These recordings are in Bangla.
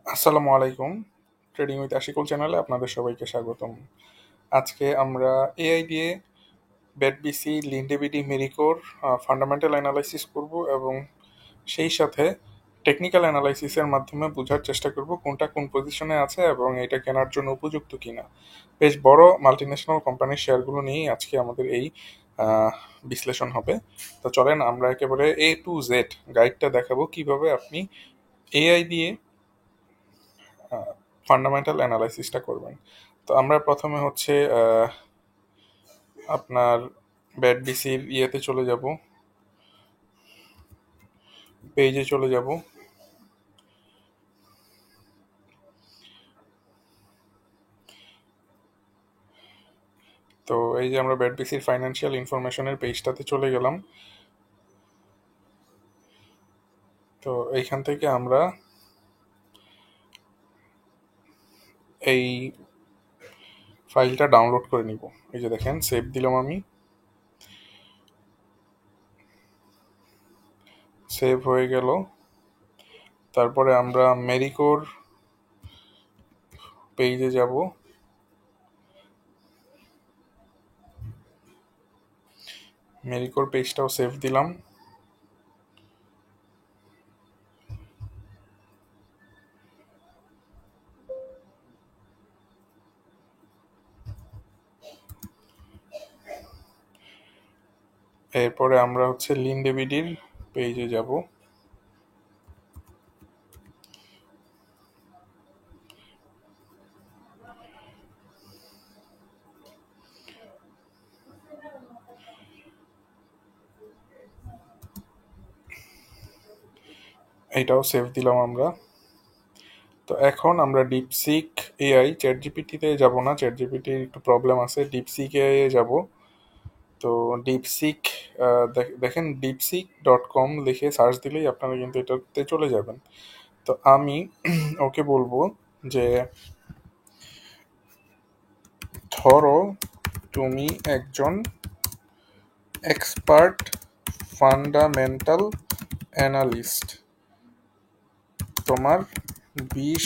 আসসালামু আলাইকুম। ট্রেডিং উইথ আশিকুল চ্যানেলে আপনাদের সবাইকে স্বাগতম। আজকে আমরা এআই দিয়ে ব্যাটবিসি, লিন্ডেবিডি, মেরিকোর ফান্ডামেন্টাল অ্যানালাইসিস করব এবং সেই সাথে টেকনিক্যাল অ্যানালাইসিসের মাধ্যমে বোঝার চেষ্টা করব কোনটা কোন পজিশনে আছে এবং এটা কেনার জন্য উপযুক্ত কিনা। বেশ বড় মাল্টিন্যাশনাল কোম্পানির শেয়ারগুলো নিয়েই আজকে আমাদের এই আহ, বিশ্লেষণ হবে। তো চলেন আমরা একেবারে A to Z গাইডটা দেখাবো কিভাবে আপনি এআই দিয়ে ফান্ডামেন্টাল অ্যানালাইসিসটা করবেন। তো আমরা প্রথমে হচ্ছে আপনার ব্যাট বিসির ইয়েতে চলে যাব, পেজে চলে যাব। তো এই যে আমরা ব্যাট বিসির ফাইন্যান্সিয়াল ইনফরমেশনের পেজটাতে চলে গেলাম। তো এইখান থেকে আমরা এই ফাইলটা ডাউনলোড করে নিব। এই যে দেখেন, সেভ দিলাম আমি, সেভ হয়ে গেল। তারপরে আমরা মেরিকোর পেজে যাব। মেরিকোর পেজটাও সেভ দিলাম। এরপরে আমরা হচ্ছে লিন্ডেবিডির পেজে যাব। এইটাও সেভ দিলাম আমরা। তো এখন আমরা ডিপসিক এআই, চ্যাট জিপিটিতে যাব না, চ্যাট জিপিটির একটু প্রবলেম আছে, ডিপসিক এআই এ যাব। তো ডিপসিক, দেখেন deepseek.com লিখে সার্চ দিলেই আপনারা কিন্তু এটাতে চলে যাবেন। তো আমি ওকে বলবো যে ধরো তুমি একজন এক্সপার্ট ফান্ডামেন্টাল অ্যানালিস্ট, তোমার 20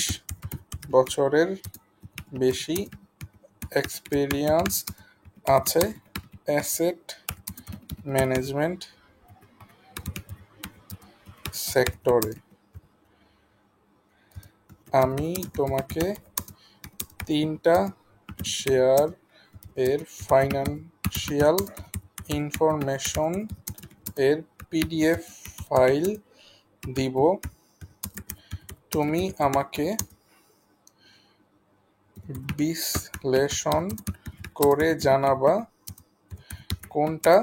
বছরের বেশি এক্সপেরিয়েন্স আছে অ্যাসেট ম্যানেজমেন্ট সেক্টরে। আমি তোমাকে 3টা শেয়ার এর ফাইন্যান্সিয়াল ইনফরমেশন এর পিডিএফ ফাইল দিব। তুমি আমাকে বিশ্লেষণ করে জানাবা কোনটা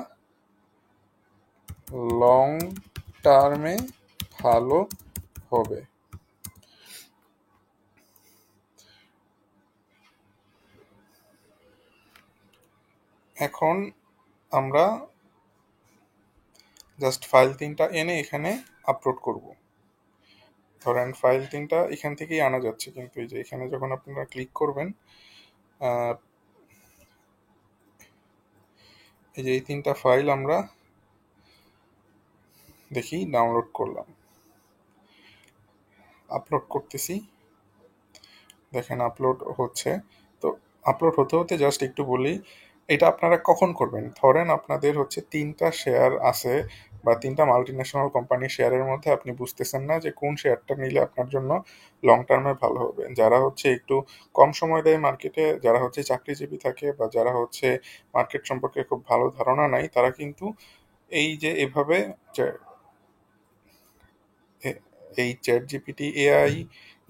লং টার্মে ভালো হবে। এখন আমরা জাস্ট ফাইল 3টা এনে এখানে আপলোড করব। ধরেন ফাইল 3টা এখান থেকেই আনা যাচ্ছে, কিন্তু এই যে এখানে যখন আপনারা ক্লিক করবেন, আহ, এই যে এই 3টা ফাইল আমরা দেখি ডাউনলোড করলাম, আপলোড করতেছি। দেখেন আপলোড হচ্ছে। তো আপলোড হতে হতে জাস্ট একটু বলি, এটা আপনারা কখন করবেন। ধরেন আপনাদের হচ্ছে 3টা শেয়ার আছে বা 3টা মাল্টিন্যাশনাল কোম্পানির শেয়ারের মধ্যে আপনি বুঝতেছেন না যে কোন শেয়ারটা নিলে আপনার জন্য লং টার্মে ভালো হবে। যারা হচ্ছে একটু কম সময় দেয় মার্কেটে, যারা হচ্ছে চাকরিজীবী থাকে বা যারা হচ্ছে মার্কেট সম্পর্কে খুব ভালো ধারণা নাই, তারা কিন্তু এই যে এভাবে এই চ্যাট জিপিটি এআই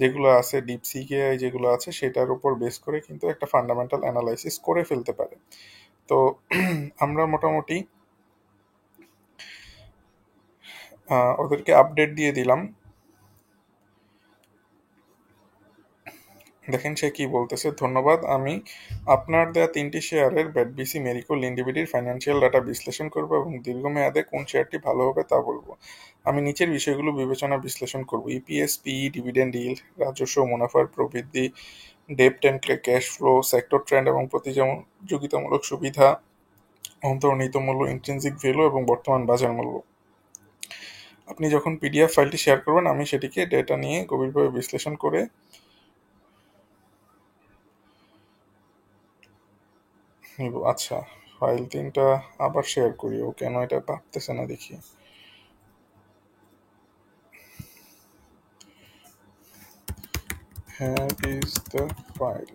যেগুলো আছে, ডিপসিক এআই যেগুলো আছে, সেটার উপর বেস করে কিন্তু একটা ফান্ডামেন্টাল অ্যানালাইসিস করে ফেলতে পারে। তো আমরা মোটামুটি ওদেরকে আপডেট দিয়ে দিলাম। দেখেন সে কি বলতেছে, ধন্যবাদ, আমি আপনার দেয়া 3টি শেয়ারের ব্যাটবিসি, মেরিকো, লিন্ডিবিডির ফাইন্যান্সিয়াল ডাটা বিশ্লেষণ করব এবং দীর্ঘমেয়াদে কোন শেয়ারটি ভালো হবে তা বলবো। আমি নিচের বিষয়গুলো বিবেচনা বিশ্লেষণ করব: ইপিএস, পিই, ডিভিডেন্ড ইল্ড, রাজস্ব, মুনাফার প্রবৃদ্ধি, ডেপ্ট and cash flow, sector trend এবং প্রতিযোগিতামূলক সুবিধা, অন্তর্নিহিত মূল্য, ইন্ট্রিনসিক ভ্যালু এবং বর্তমান বাজার মূল্য। আপনি যখন পিডিএফ ফাইলটি শেয়ার করবেন আমি সেটিকে ডেটা নিয়ে গভীরভাবে বিশ্লেষণ করে নিব। আচ্ছা, ফাইল 3টা আবার শেয়ার করি, ও কেন এটা ভাবতেছে না দেখি। Here is the file.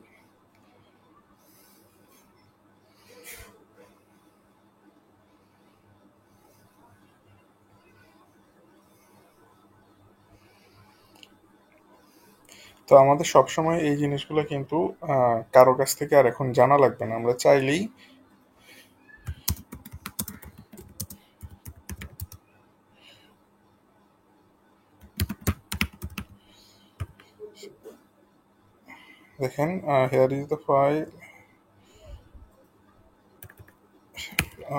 তো আমাদের সবসময় এই জিনিসগুলো কিন্তু কারো কাছ থেকে আর এখন জানা লাগবে না, আমরা চাইলেই দেখেন, hair is the file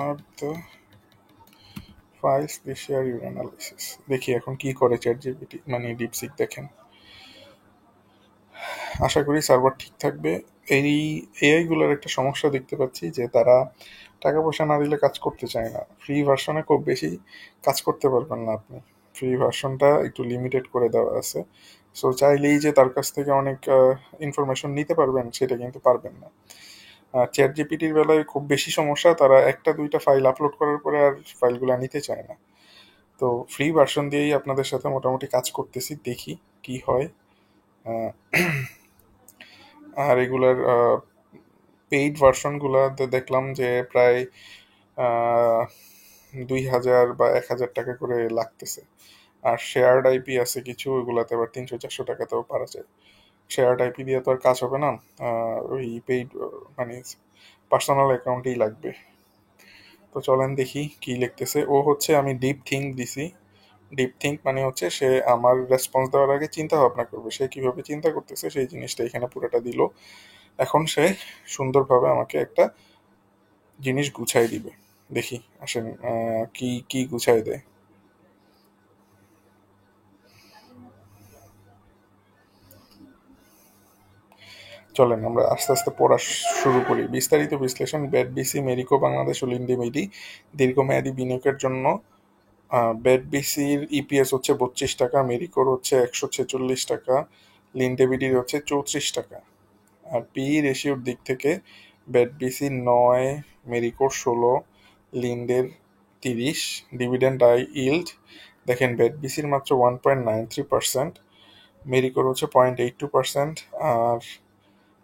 are the files please share your analysis. দেখি এখন কি করে চ্যাট জিপিটি মানে ডিপসিক। দেখেন, আশা করি সার্ভার ঠিক থাকবে। এই এআইগুলোর একটা সমস্যা দেখতে পাচ্ছি যে তারা টাকা পয়সা না দিলে কাজ করতে চায় না। ফ্রি ভার্সনে খুব বেশি কাজ করতে পারবেন না আপনি, ফ্রি ভার্সনটা একটু লিমিটেড করে দেওয়া আছে। সো চাইলেই যে তার কাছ থেকে অনেক ইনফরমেশন নিতে পারবেন সেটা কিন্তু পারবেন না। চ্যাট জিপিটির বেলায় খুব বেশি সমস্যা, তারা একটা দুইটা ফাইল আপলোড করার পরে আর ফাইলগুলো নিতে চায় না। তো ফ্রি ভার্সন দিয়েই আপনাদের সাথে মোটামুটি কাজ করতেছি, দেখি কি হয়। আহ, আর এগুলার পেইড ভার্সনগুলোতে দেখলাম যে প্রায় 2000 বা 1000 টাকা করে লাগতেছে। আর শেয়ার্ড আইপি আছে কিছু, ওগুলাতে আবার 300-400 টাকাতেও পারা যায়। শেয়ার্ড আইপি দিয়ে তো আর কাজ হবে না, ওই পেইড মানে পার্সোনাল অ্যাকাউন্টেই লাগবে। তো চলেন দেখি কি লিখতেছে। ও হচ্ছে, আমি ডিপ থিঙ্ক দিছি। ডিপ থিঙ্ক মানে হচ্ছে সে আমার রেসপন্স দেওয়ার আগে চিন্তা ভাবনা করবে, সে কিভাবে চিন্তা করতেছে সেই জিনিসটা এখানে পুরোটা দিল। এখন সে সুন্দরভাবে আমাকে একটা জিনিস গুছাই দিবে। দেখি, আসেন কি কি গুছাই দেয়। চলেন আমরা আস্তে আস্তে পড়া শুরু করি। বিস্তারিত বিশ্লেষণ, ব্যাট বিসি, মেরিকো বাংলাদেশ ও লিন্ডেমিডি দীর্ঘমেয়াদী বিনিয়োগের জন্য। ব্যাট বিসির ইপিএস হচ্ছে 32 টাকা, মেরিকোর হচ্ছে 146 টাকা, লিন্ডেমিডির হচ্ছে 34 টাকা। আর পি রেশিওর দিক থেকে ব্যাট বিসি 9, মেরিকোর 16, লিন্ডের 30। ডিভিডেন্ড আই ইল্ড দেখেন, ব্যাট বিসির মাত্র 1.93%, মেরিকোর হচ্ছে 0.82%, আর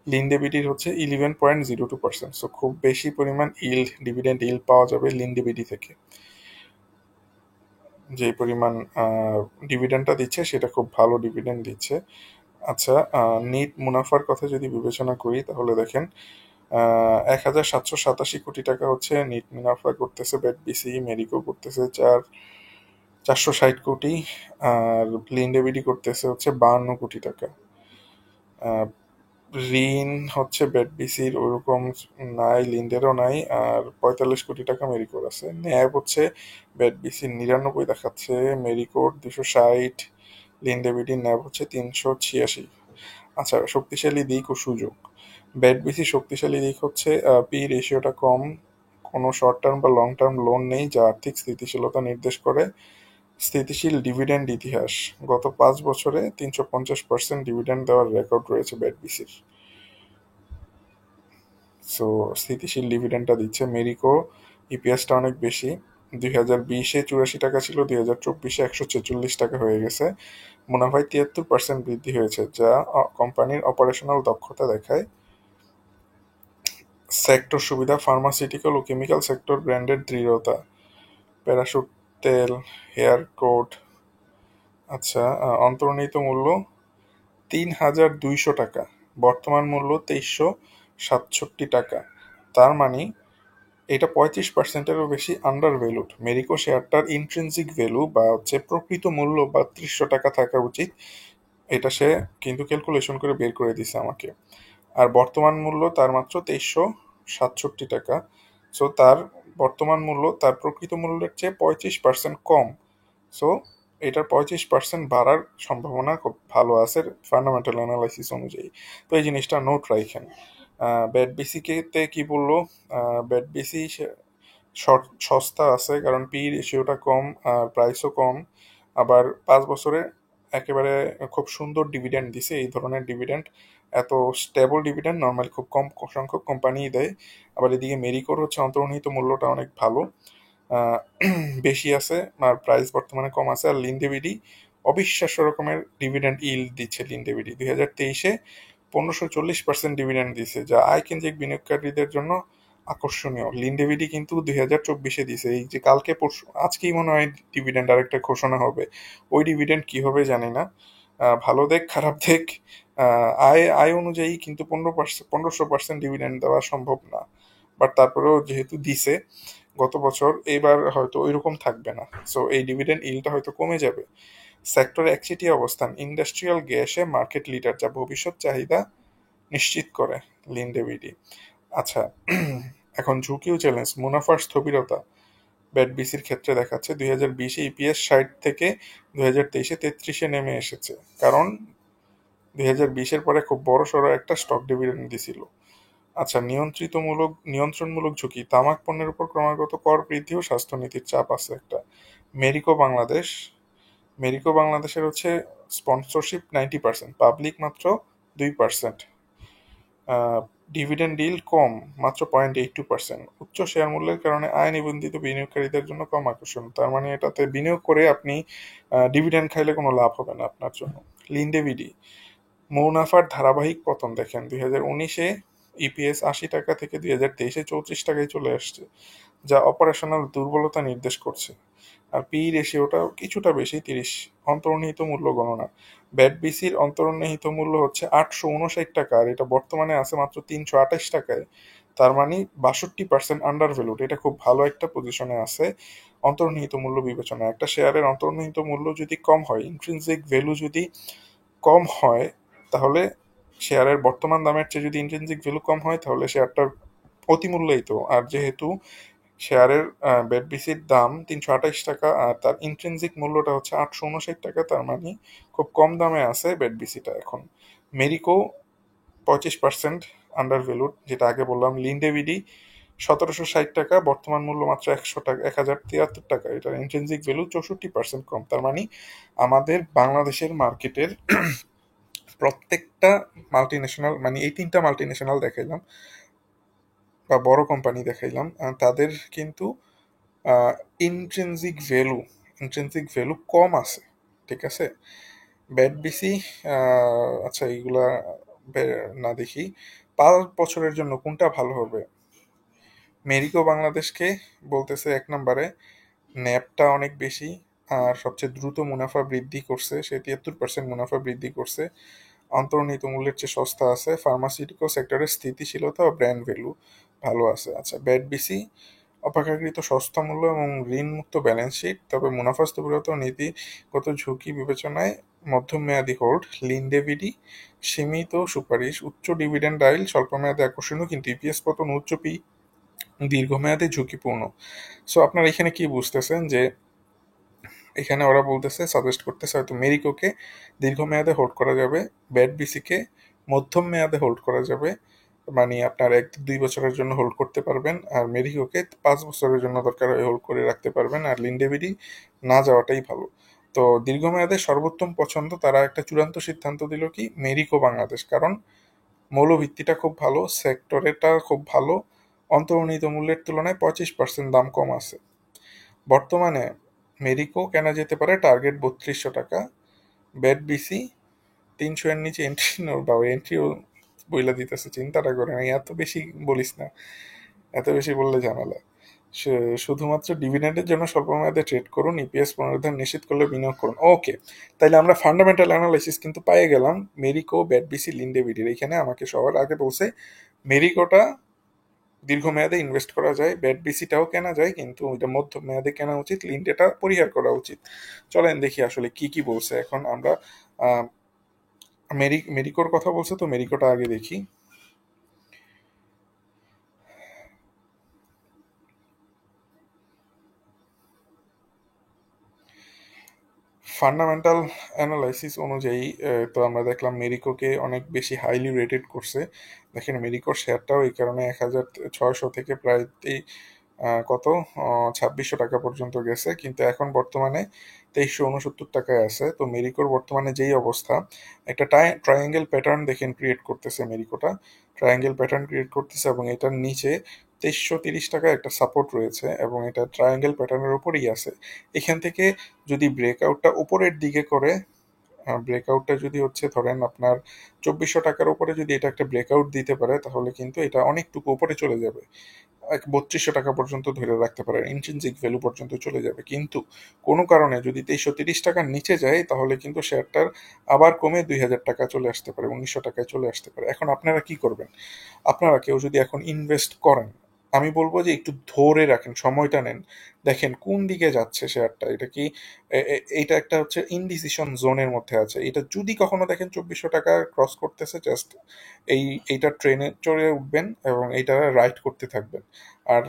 লিন্ডেবিডির হচ্ছে 11.02%। সো খুব বেশি পরিমাণ ইল্ড, ডিভিডেন্ড ইল্ড পাওয়া যাবে লিন্ডেবিডি থেকে। যে পরিমাণ ডিভিডেন্ডটা দিচ্ছে সেটা খুব ভালো ডিভিডেন্ড দিচ্ছে। আচ্ছা, নিট মুনাফার কথা যদি বিবেচনা করি তাহলে দেখেন, 1787 কোটি টাকা হচ্ছে নিট মুনাফা করতেছে ব্যাট বিসি, মেরিকো করতেছে 460 কোটি, আর লিন্ডেবিডি করতেছে হচ্ছে 52 কোটি টাকা। আহ, ঋণ হচ্ছে ব্যাট বিসির ওরকম নাই, লিন্ডেরও নাই, আর 45 কোটি টাকা মেরিকোর আছে। ন্যাব হচ্ছে ব্যাট বিসির 99 দেখাচ্ছে, মেরিকোর 260, লিন্ডেবিডির ন্যাব হচ্ছে 386। আচ্ছা, শক্তিশালী দিক ও সুযোগ। ব্যাট বিসির শক্তিশালী দিক হচ্ছে পি রেশিওটা কম, কোনো শর্ট টার্ম বা লং টার্ম লোন নেই যা আর্থিক স্থিতিশীলতা নির্দেশ করে। স্থিতিশীল ডিভিডেন্ড ইতিহাস, গত 5 বছরে 350% ডিভিডেন্ড দেওয়ার রেকর্ড রয়েছে ব্যাট বিসির। সো স্থিতিশীল ডিভিডেন্ডটা দিচ্ছে। মেরিকো ইপিএসটা অনেক বেশি, 2020-এ 84 টাকা ছিল, 2024-এ 146 টাকা হয়ে গেছে। মুনাফায় 73% বৃদ্ধি হয়েছে, যা কোম্পানির অপারেশনাল দক্ষতা দেখায়। সেক্টর সুবিধা, ফার্মাসিউটিক্যাল ও কেমিক্যাল সেক্টর ব্র্যান্ডের দৃঢ়তা, প্যারাশুট তেল, হেয়ার কোট। আচ্ছা, অন্তর্নিহিত মূল্য 3200 টাকা, বর্তমান মূল্য 2367 টাকা। তার মানে এটা 35%-এরও বেশি আন্ডার ভ্যালুড। মেরিকো শেয়ারটার ইন্ট্রিনসিক ভ্যালু বা হচ্ছে প্রকৃত মূল্য 3200 টাকা থাকা উচিত, এটা সে কিন্তু ক্যালকুলেশন করে বের করে দিছে আমাকে। আর বর্তমান মূল্য তার মাত্র 2367 টাকা। সো তার বর্তমান মূল্য তার প্রকৃত মূল্যের চেয়ে 35% কম। সো এটার 35% বাড়ার সম্ভাবনা খুব ভালো আছে ফান্ডামেন্টাল অ্যানালাইসিস অনুযায়ী। তো এই জিনিসটা নোট রাখেন। ব্যাট বিসিকে কি বললো, ব্যাট বিসি সস্তা আছে কারণ পি রেশিওটা কম আর প্রাইসও কম। আবার 5 বছরে একেবারে খুব সুন্দর ডিভিডেন্ড দিছে। এই ধরনের ডিভিডেন্ড, এত স্টেবল ডিভিডেন্ড নর্মালি খুব কম সংখ্যক কোম্পানিই দেয়। আবার এদিকে মেরিকোর হচ্ছে অন্তর্নিহিত মূল্যটা অনেক ভালো, আহ, বেশি আছে, আর প্রাইস বর্তমানে কম আছে। আর লিন্ডেভিডি অবিশ্বাস্য রকমের ডিভিডেন্ড ইল্ড দিচ্ছে। লিন্ডেভিডি 2023-এ 1540% ডিভিডেন্ড দিছে, যা আয় কেন্দ্রিক বিনিয়োগকারীদের জন্য আকর্ষণীয়। লিন্ডেভিডি কিন্তু 2024-এ দিছে। এই যে কালকে পরশু আজকেই মনে হয় ডিভিডেন্ড আরেকটা ঘোষণা হবে। ওই ডিভিডেন্ড কি হবে জানি না। ভালো দেখ খারাপ দেখ, আয় আয় অনুযায়ী কিন্তু 1500% ডিভিডেন্ড দেওয়া সম্ভব না। বাট তারপরেও যেহেতু দিছে গত বছর, এবার হয়তো ওইরকম থাকবে না। সো এই ডিভিডেন্ড ইলটা হয়তো কমে যাবে। সেক্টরে একচেটিয়া অবস্থান, ইন্ডাস্ট্রিয়াল গ্যাসে মার্কেট লিডার, যা ভবিষ্যৎ চাহিদা নিশ্চিত করে লিন্ডেভিডি। আচ্ছা, এখন ঝুঁকি ও চ্যালেঞ্জ, মুনাফার স্থবিরতা ব্যাট বিসির ক্ষেত্রে দেখাচ্ছে। 2020-এ ইপিএস 60 থেকে 2023-এ 33-এ নেমে এসেছে, কারণ 2020-এর পরে খুব বড় সড়ো একটা স্টক ডিভিডেন্ড দিছিল। আচ্ছা, নিয়ন্ত্রণমূলক ঝুঁকি, তামাক পণ্যের উপর ক্রমাগত কর বৃদ্ধি ও স্বাস্থ্যনীতির চাপ আছে একটা। মেরিকো বাংলাদেশ, মেরিকো বাংলাদেশের হচ্ছে স্পন্সরশিপ 90%, পাবলিক মাত্র 2%। ডিভিডেন্ড ডিল কম, মাত্র 0.82%। উচ্চ শেয়ার মূল্যের কারণে আয় নিবন্ধিত বিনিয়োগকারীদের জন্য কম আকর্ষণ। তার মানে এটাতে বিনিয়োগ করে আপনি ডিভিডেন্ড খাইলে কোনো লাভ হবে না আপনার জন্য। লিন্ডেভিডি, মুনাফার ধারাবাহিক পতন দেখেন। 2019-এ ইপিএস 80 টাকা থেকে 2023-এ 34 টাকায় চলে আসছে, যা অপারেশনাল দুর্বলতা নির্দেশ করছে। আর পি রেশিওটাও কিছুটা বেশি, 30। অন্তর্নিহিত মূল্য গণনা, ব্যাট বিসির অন্তর্নিহিত মূল্য হচ্ছে 859 টাকা, আর এটা বর্তমানে আছে মাত্র 328 টাকায়। তার মানে 62% আন্ডার ভ্যালুড। এটা খুব ভালো একটা পজিশনে আছে অন্তর্নিহিত মূল্য বিবেচনায়। একটা শেয়ারের অন্তর্নিহিত মূল্য যদি কম হয়, ইন্ট্রিনসিক ভ্যালু যদি কম হয়, তাহলে শেয়ারের বর্তমান দামের চেয়ে যদি ইন্ট্রিনসিক ভ্যালু কম হয়, তাহলে শেয়ারটার অতিমূল্যায়িত। আর যেহেতু শেয়ারের বেডবিসির দাম 328 টাকা আর তার ইন্ট্রিনসিক মূল্যটা হচ্ছে 859 টাকা, তার মানে খুব কম দামে আছে বেডবিসিটা এখন। মেরিকো 25% আন্ডার ভ্যালুড, যেটা আগে বললাম। লিন্ডেভিডি 1760 টাকা, বর্তমান মূল্য মাত্র 100 টাকা, 1073 টাকা। এটার ইন্ট্রিনসিক ভ্যালু 64% কম। তার মানে আমাদের বাংলাদেশের মার্কেটের প্রত্যেকটা মাল্টিন্যাশনাল, মানে এই 3টা মাল্টিন্যাশনাল দেখাইলাম বা বড় কোম্পানি দেখাইলাম, তাদের কিন্তু ইন্ট্রিনসিক ভ্যালু ইন্ট্রিনসিক ভ্যালু কম আছে। ঠিক আছে। ব্যাট বিসি, আচ্ছা এইগুলা না দেখি। 5 বছরের জন্য কোনটা ভালো হবে? মেরিকো বাংলাদেশকে বলতেছে 1 নম্বরে, ন্যাপটা অনেক বেশি আর সবচেয়ে দ্রুত মুনাফা বৃদ্ধি করছে, সে 73% মুনাফা বৃদ্ধি করছে, অন্তর্নিহিত মূল্যের চেয়ে সস্তা আছে। ফার্মাসিউটিক্যাল সেক্টরের স্থিতিশীলতা ও ব্র্যান্ড ভ্যালু ভালো আছে। আচ্ছা, ব্যাট বিসি অপেক্ষাকৃত সস্তা মূল্য এবং ঋণমুক্ত ব্যালেন্স শিট, তবে মুনাফা স্থবিরতা ও নীতিগত ঝুঁকি বিবেচনায় মধ্যম মেয়াদী হোল্ড। লিন্ডেভিডি সীমিত সুপারিশ, উচ্চ ডিভিডেন্ড আইল, স্বল্প মেয়াদে আকর্ষণীয় কিন্তু ইপিএস পতন, উচ্চ পি, দীর্ঘমেয়াদে ঝুঁকিপূর্ণ। সো আপনারা এখানে কি বুঝতেছেন যে এখানে ওরা বলতেছে, সাজেস্ট করতেছে হয়তো মেরিকোকে দীর্ঘমেয়াদে হোল্ড করা যাবে, ব্যাট বিসিকে মধ্যম মেয়াদে হোল্ড করা যাবে, মানে আপনার 1-2 বছরের জন্য হোল্ড করতে পারবেন। আর মেরিকোকে 5 বছরের জন্য দরকার হয় হোল্ড করে রাখতে পারবেন। আর লিন্ডেভিডি না যাওয়াটাই ভালো। তো দীর্ঘমেয়াদে সর্বোত্তম পছন্দ, তারা একটা চূড়ান্ত সিদ্ধান্ত দিল কি মেরিকো বাংলাদেশ, কারণ মৌলভিত্তিটা খুব ভালো, সেক্টরেটা খুব ভালো, অন্তর্নিহিত মূল্যের তুলনায় 25% দাম কম আছে। বর্তমানে মেরিকো কেনা যেতে পারে টার্গেট 3200 টাকা। ব্যাট বিসি 300-এর নিচে এন্ট্রি বা এন্ট্রিও বইলা দিতেছে, চিন্তাটা করে না, এত বেশি বলিস না, এত বেশি বললে ঝামেলা। শুধুমাত্র ডিভিডেন্ডের জন্য স্বল্প মেয়াদে ট্রেড করুন, ইপিএস পুনরুদ্ধার নিশ্চিত করলে বিনিয়োগ করুন। ওকে, তাইলে আমরা ফান্ডামেন্টাল অ্যানালাইসিস কিন্তু পেয়ে গেলাম মেরিকো, ব্যাট বিসি, লিন্ডেভিডির। এখানে আমাকে সবার আগে বলছে মেরিকোটা দীর্ঘমেয়াদে ইনভেস্ট করা যায়, ব্যাট বিসিটাও কেনা যায়, কিন্তু এটা মধ্য মেয়াদে কেনা উচিত, লিন্ডেটা পরিহার করা উচিত। চলেন দেখি আসলে কি কি বলছে। এখন আমরা আহ, মেরিকোর কথা বলছে, তো মেরিকোটা আগে দেখি। ফান্ডামেন্টাল অ্যানালাইসিস অনুযায়ী তো আমরা দেখলাম মেরিকোকে অনেক বেশি হাইলি রেটেড করছে। দেখেন মেরিকোর শেয়ারটাও এই কারণে 1600 থেকে প্রায় কত 2600 টাকা পর্যন্ত গেছে, কিন্তু এখন বর্তমানে 2369 টাকায় আছে। তো মেরিকোর বর্তমানে যেই অবস্থা, একটা ট্রায়াঙ্গেল প্যাটার্ন দেখেন ক্রিয়েট করতেছে মেরিকোটা, ট্রায়াঙ্গেল প্যাটার্ন ক্রিয়েট করতেছে এবং এটার নিচে 2330 টাকায় একটা সাপোর্ট রয়েছে এবং এটা ট্রায়াঙ্গেল প্যাটার্নের উপরেই আছে। এখান থেকে যদি ব্রেকআউটটা উপরের দিকে করে, ব্রেকআউটটা যদি হচ্ছে ধরেন আপনার 2400 টাকার উপরে যদি এটা একটা ব্রেকআউট দিতে পারে, তাহলে কিন্তু এটা অনেকটুকু উপরে চলে যাবে, 3200 টাকা পর্যন্ত ধরে রাখতে পারেন, ইন্ট্রিনসিক ভ্যালু পর্যন্ত চলে যাবে। কিন্তু কোনো কারণে যদি 2330 টাকার নিচে যায়, তাহলে কিন্তু শেয়ারটার আবার কমে 2000 টাকা চলে আসতে পারে, 1900 টাকায় চলে আসতে পারে। এখন আপনারা কি করবেন? আপনারা কেউ যদি এখন ইনভেস্ট করেন, আমি বলবো যে একটু ধরে রাখেন, সময়টা নেন, দেখেন কোন দিকে যাচ্ছে শেয়ারটা। এটা কি এইটা একটা হচ্ছে ইনডিসিশন জোনের মধ্যে আছে। এটা যদি কখনো দেখেন 2400 টাকা ক্রস করতেছে, জাস্ট এইটা ট্রেনে চড়ে উঠবেন এবং এইটা রাইড করতে থাকবেন। আর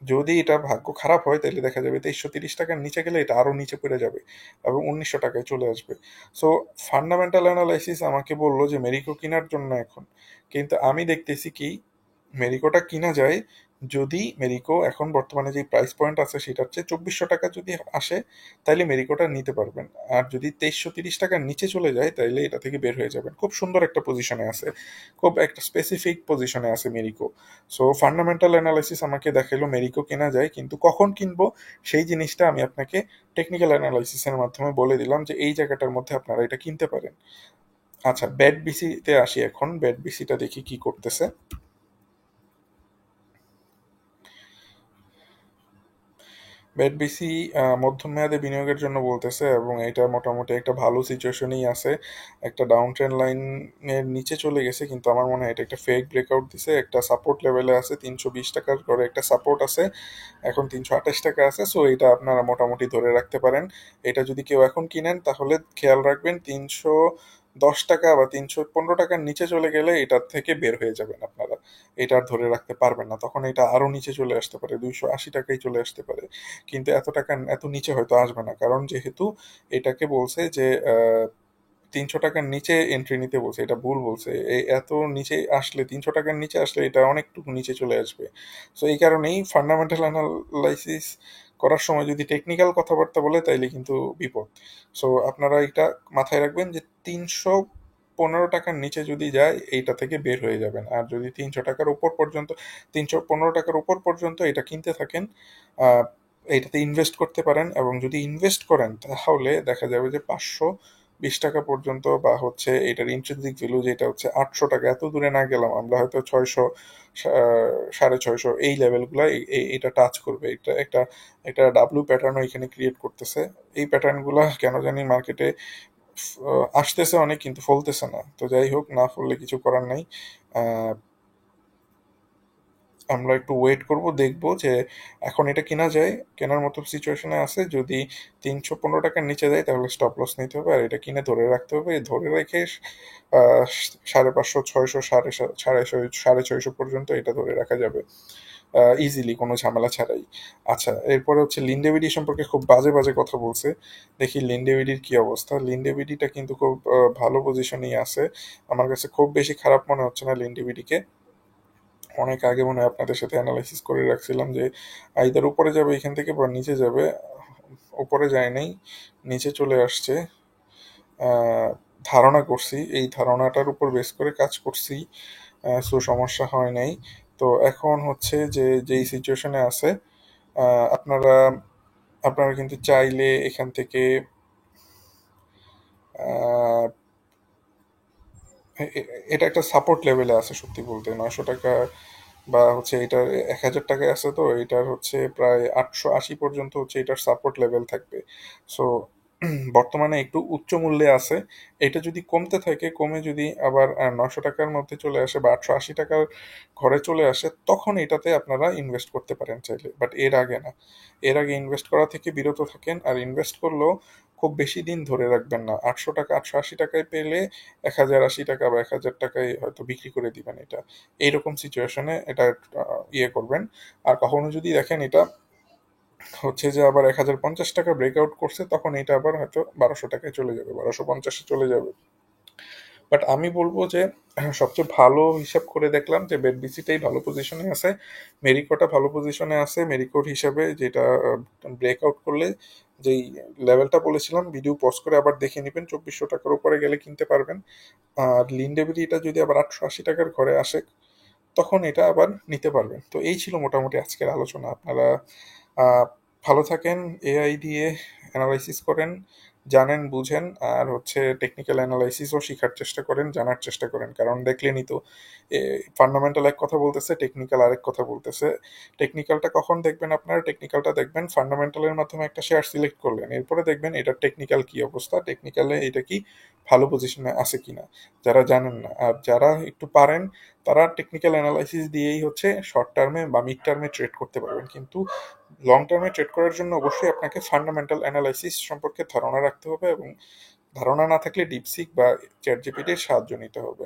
যদি এটা ভাগ্য খারাপ হয়, তাহলে দেখা যাবে 2330 টাকার নিচে গেলে এটা আরো নিচে পড়ে যাবে এবং 1900 টাকায় চলে আসবে। সো ফান্ডামেন্টাল অ্যানালাইসিস আমাকে বললো যে মেরিকো কেনার জন্য এখন, কিন্তু আমি দেখতেছি কি মেরিকোটা কিনা যায় যদি মেরিকো এখন বর্তমানে যে প্রাইস পয়েন্ট আছে সেটার চেয়ে 2400 টাকা যদি আসে, তাইলে মেরিকোটা নিতে পারবেন। আর যদি 2330 টাকার নিচে চলে যায়, তাইলে এটা থেকে বের হয়ে যাবেন। খুব সুন্দর একটা পজিশনে আছে, খুব একটা স্পেসিফিক পজিশনে আছে মেরিকো। সো ফান্ডামেন্টাল অ্যানালাইসিস আমাকে দেখাইলো মেরিকো কেনা যায়, কিন্তু কখন কিনবো সেই জিনিসটা আমি আপনাকে টেকনিক্যাল অ্যানালাইসিসের মাধ্যমে বলে দিলাম যে এই জায়গাটার মধ্যে আপনারা এটা কিনতে পারেন। আচ্ছা, ব্যাট বিসিতে আসি। এখন ব্যাট বিসিটা দেখি কি করতেছে। ব্যাট বিসি মধ্যম মেয়াদে বিনিয়োগের জন্য বলতেছে এবং এটা মোটামুটি একটা ভালো সিচুয়েশনেই আছে। একটা ডাউন ট্রেন্ড লাইনের নিচে চলে গেছে, কিন্তু আমার মনে হয় এটা একটা ফেক ব্রেকআউট দিছে। একটা সাপোর্ট লেভেলে আছে, 320 টাকার ঘরে একটা সাপোর্ট আছে, এখন 328 টাকা আছে। সো এটা আপনারা মোটামুটি ধরে রাখতে পারেন। এটা যদি কেউ এখন কিনেন, তাহলে খেয়াল রাখবেন 310 টাকা বা 315 টাকার নিচে চলে গেলে এটার থেকে বের হয়ে যাবেন আপনারা। এটা আর ধরে রাখতে পারবেন না, তখন এটা আরো নিচে চলে আসতে পারে, 280 টাকায় চলে আসতে পারে। কিন্তু এত টাকা এত নিচে হয়তো আসবে না, কারণ যেহেতু এটাকে বলছে যে 300 টাকার নিচে এন্ট্রি নিতে বলছে, এটা ভুল বলছে। এত নিচে আসলে, 300 টাকার নিচে আসলে এটা অনেকটুকু নিচে চলে আসবে। সো এই কারণেই ফান্ডামেন্টাল অ্যানালাইসিস করার সময় যদি টেকনিক্যাল কথাবার্তা বলে, তাইলে কিন্তু বিপদ। সো আপনারা এটা মাথায় রাখবেন যে 315 টাকার নিচে যদি যায়, এইটা থেকে বের হয়ে যাবেন। আর যদি 300 টাকার উপর পর্যন্ত, 315 টাকার উপর পর্যন্ত এটা কিনতে থাকেন, আহ, এইটাতে ইনভেস্ট করতে পারেন। এবং যদি ইনভেস্ট করেন, তাহলে দেখা যাবে যে 520 টাকা পর্যন্ত, বা হচ্ছে এটার ইন্ট্রিনসিক ভ্যালু যেটা হচ্ছে 800 টাকা, এত দূরে না গেলাম আমরা, হয়তো 600, 650 এই লেভেলগুলো এটা টাচ করবে। এটা একটা একটা ডাব্লু প্যাটার্নও এখানে ক্রিয়েট করতেছে। এই প্যাটার্নগুলো কেন জানি মার্কেটে আসতেছে অনেক, কিন্তু ফলতেছে না। তো যাই হোক, না ফললে কিছু করার নাই। আহ, আমরা একটু ওয়েট করব, দেখব যে এখন এটা কেনা যায়, কেনার মতো সিচুয়েশনে আছে। যদি 315 টাকার নিচে যায়, তাহলে স্টপ লস নিতে হবে আর এটা কিনে ধরে রাখতে হবে। ধরে রেখে 550, 600, সাড়ে ছয়শো পর্যন্ত এটা ধরে রাখা যাবে ইজিলি, কোনো ঝামেলা ছাড়াই। আচ্ছা, এরপরে হচ্ছে লিন্ডেভিডি সম্পর্কে খুব বাজে বাজে কথা বলছে। দেখি লিন্ডেভিডির কি অবস্থা। লিন্ডেভিডিটা কিন্তু খুব ভালো পজিশনেই আছে। আমার কাছে খুব বেশি খারাপ মনে হচ্ছে না লিন্ডেভিডিকে। অনেক আগে মনে হয় আপনাদের সাথে অ্যানালাইসিস করে রাখছিলাম যে আইদার উপরে যাবে এখান থেকে বা নিচে যাবে। উপরে যায় নাই, নিচে চলে আসছে। আহ, ধারণা করছি, এই ধারণাটার উপর বেস করে কাজ করছি। সো সমস্যা হয় নাই। তো এখন হচ্ছে যে যেই সিচুয়েশনে আছে, আপনারা আপনারা কিন্তু চাইলে এখান থেকে আহ, এটা একটা সাপোর্ট লেভেলে আছে সত্যি বলতে, 900 টাকা বা হচ্ছে এটার 1000 টাকায় আছে। তো এটার হচ্ছে প্রায় 880 পর্যন্ত হচ্ছে এটার সাপোর্ট লেভেল থাকবে। সো বর্তমানে একটু উচ্চ মূল্যে আছে। এটা যদি কমতে থাকে, কমে যদি আবার 900 টাকার মধ্যে চলে আসে বা 880 টাকার ঘরে চলে আসে, তখন এটাতে আপনারা ইনভেস্ট করতে পারেন চাইলে, বাট এর আগে না। এর আগে ইনভেস্ট করা থেকে বিরত থাকেন। আর ইনভেস্ট করলেও খুব বেশি দিন ধরে রাখবেন না। 800 টাকা, 880 টাকায় পেলে 1080 টাকা বা 1000 টাকায় হয়তো বিক্রি করে দিবেন। এটা এইরকম সিচুয়েশনে এটা ইয়ে করবেন। আর কখনো যদি দেখেন এটা হচ্ছে যে আবার 1050 টাকা ব্রেকআউট করছে, তখন এটা আবার হয়তো 1200 টাকায় চলে যাবে, 1250-এ চলে যাবে। বাট আমি বলবো যে সবচেয়ে ভালো হিসাব করে দেখলাম যে বেডবিসিটাই ভালো পজিশনে আছে, মেরিকোটা ভালো পজিশনে আছে। মেরিকোট হিসাবে যেটা ব্রেকআউট করলে যেই লেভেলটা বলেছিলাম, ভিডিও পজ করে আবার দেখে নেবেন, 2400 টাকার উপরে গেলে কিনতে পারবেন। আর লিন্ডেবিলি এটা যদি আবার 880 টাকার ঘরে আসে, তখন এটা আবার নিতে পারবেন। তো এই ছিল মোটামুটি আজকের আলোচনা। আপনারা ভালো থাকেন, এআই দিয়ে অ্যানালাইসিস করেন, জানেন বুঝেন, আর টেকনিক্যাল অ্যানালাইসিসও শেখার চেষ্টা করেন, জানার চেষ্টা করেন। কারণ দেখলেনই তো, ফান্ডামেন্টাল এক কথা বলতেছে, টেকনিক্যাল আরেক কথা বলতেছে। টেকনিক্যালটা কখন দেখবেন? আপনারা টেকনিক্যালটা দেখবেন ফান্ডামেন্টালের মাধ্যমে একটা শেয়ার সিলেক্ট করলেন, এরপরে দেখবেন এটার টেকনিক্যাল কি অবস্থা, টেকনিক্যালে এটা কি ভালো পজিশনে আছে কিনা, যারা জানেন না। আর যারা একটু পারেন, তারা টেকনিক্যাল অ্যানালাইসিস দিয়েই শর্ট টার্মে বা মিড টার্মে ট্রেড করতে পারবেন। কিন্তু লং টার্মে ট্রেড করার জন্য অবশ্যই আপনাকে ফান্ডামেন্টাল অ্যানালাইসিস সম্পর্কে ধারণা রাখতে হবে, এবং ধারণা না থাকলে ডিপসিক বা চ্যাট জিপিটির সাহায্য নিতে হবে।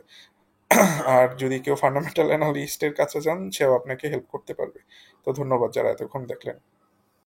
আর যদি কেউ ফান্ডামেন্টাল অ্যানালিস্টের কাছে যান, সেও আপনাকে হেল্প করতে পারবে। তো ধন্যবাদ যারা এতক্ষণ দেখলেন।